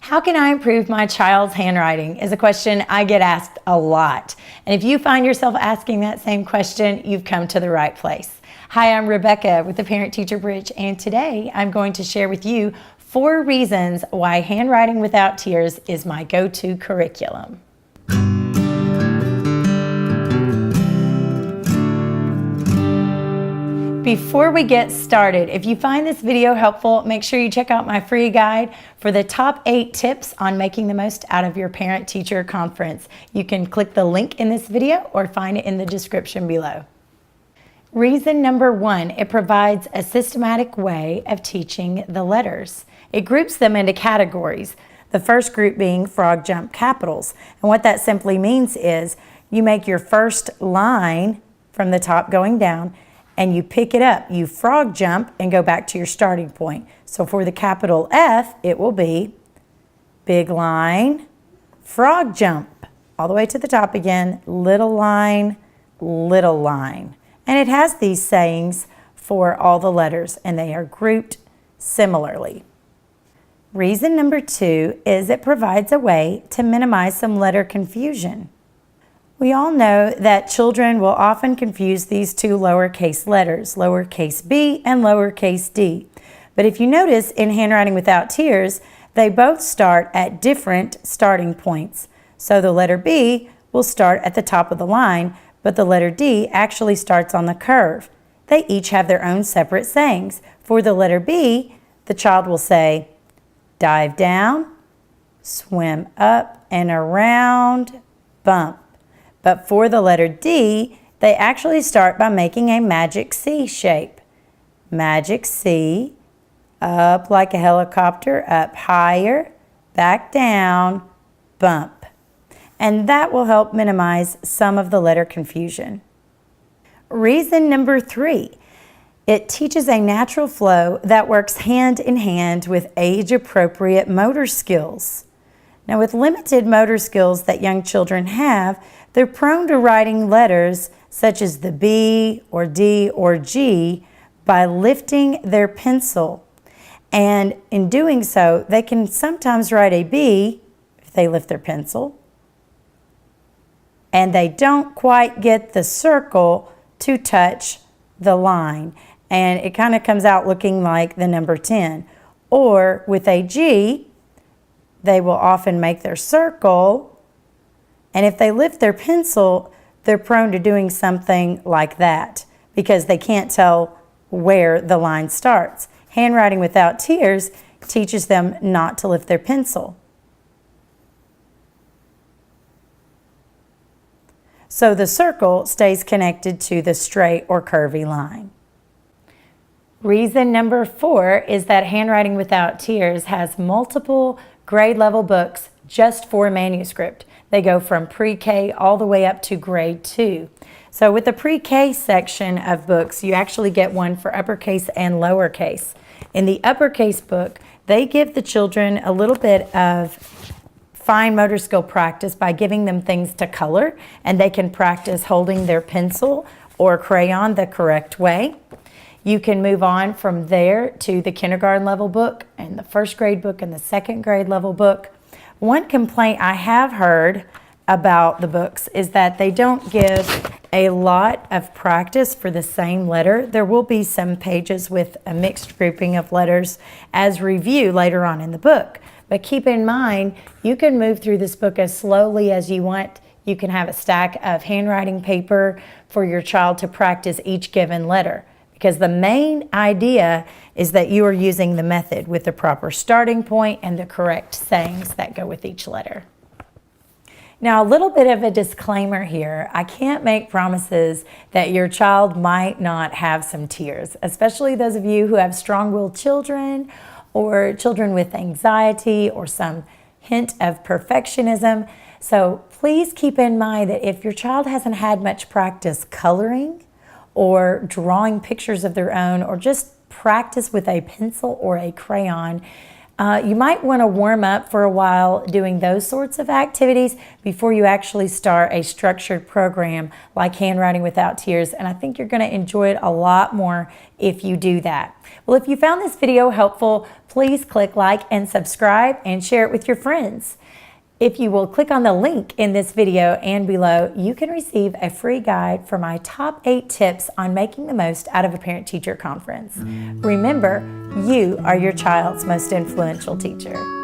How can I improve my child's handwriting is a question I get asked a lot. And if you find yourself asking that same question, you've come to the right place. Hi, I'm Rebecca with the Parent Teacher Bridge, and today I'm going to share with you 4 reasons why Handwriting Without Tears is my go-to curriculum. Before we get started, if you find this video helpful, make sure you check out my free guide for the top 8 tips on making the most out of your parent-teacher conference. You can click the link in this video or find it in the description below. Reason number 1, it provides a systematic way of teaching the letters. It groups them into categories, the first group being frog jump capitals. And what that simply means is you make your first line from the top going down, and you pick it up, you frog jump and go back to your starting point. So for the capital F, it will be big line, frog jump, all the way to the top again, little line, little line. And it has these sayings for all the letters, and they are grouped similarly. Reason number 2 is it provides a way to minimize some letter confusion. We all know that children will often confuse these 2 lowercase letters, lowercase b and lowercase d. But if you notice in Handwriting Without Tears, they both start at different starting points. So the letter B will start at the top of the line, but the letter D actually starts on the curve. They each have their own separate sayings. For the letter B, the child will say, dive down, swim up and around, bump. But for the letter D, they actually start by making a magic C shape. Magic C, up like a helicopter, up higher, back down, bump. And that will help minimize some of the letter confusion. Reason number 3, it teaches a natural flow that works hand in hand with age-appropriate motor skills. Now, with limited motor skills that young children have, they're prone to writing letters such as the B or D or G by lifting their pencil. And in doing so, they can sometimes write a B if they lift their pencil, and they don't quite get the circle to touch the line. And it kind of comes out looking like the number 10. Or with a G, they will often make their circle, and if they lift their pencil, they're prone to doing something like that because they can't tell where the line starts. Handwriting Without Tears teaches them not to lift their pencil. So the circle stays connected to the straight or curvy line. Reason number 4 is that Handwriting Without Tears has multiple grade level books just for manuscript. They go from pre-K all the way up to grade 2. So with the pre-K section of books, you actually get one for uppercase and lowercase. In the uppercase book, they give the children a little bit of fine motor skill practice by giving them things to color, and they can practice holding their pencil or crayon the correct way. You can move on from there to the kindergarten level book and the first grade book and the second grade level book. One complaint I have heard about the books is that they don't give a lot of practice for the same letter. There will be some pages with a mixed grouping of letters as review later on in the book. But keep in mind, you can move through this book as slowly as you want. You can have a stack of handwriting paper for your child to practice each given letter, because the main idea is that you are using the method with the proper starting point and the correct sayings that go with each letter. Now, a little bit of a disclaimer here. I can't make promises that your child might not have some tears, especially those of you who have strong-willed children or children with anxiety or some hint of perfectionism. So please keep in mind that if your child hasn't had much practice coloring or drawing pictures of their own, or just practice with a pencil or a crayon, you might want to warm up for a while doing those sorts of activities before you actually start a structured program like Handwriting Without Tears, and I think you're going to enjoy it a lot more if you do that. Well, if you found this video helpful, please click like and subscribe and share it with your friends. If you will click on the link in this video and below, you can receive a free guide for my top 8 tips on making the most out of a parent-teacher conference. Remember, you are your child's most influential teacher.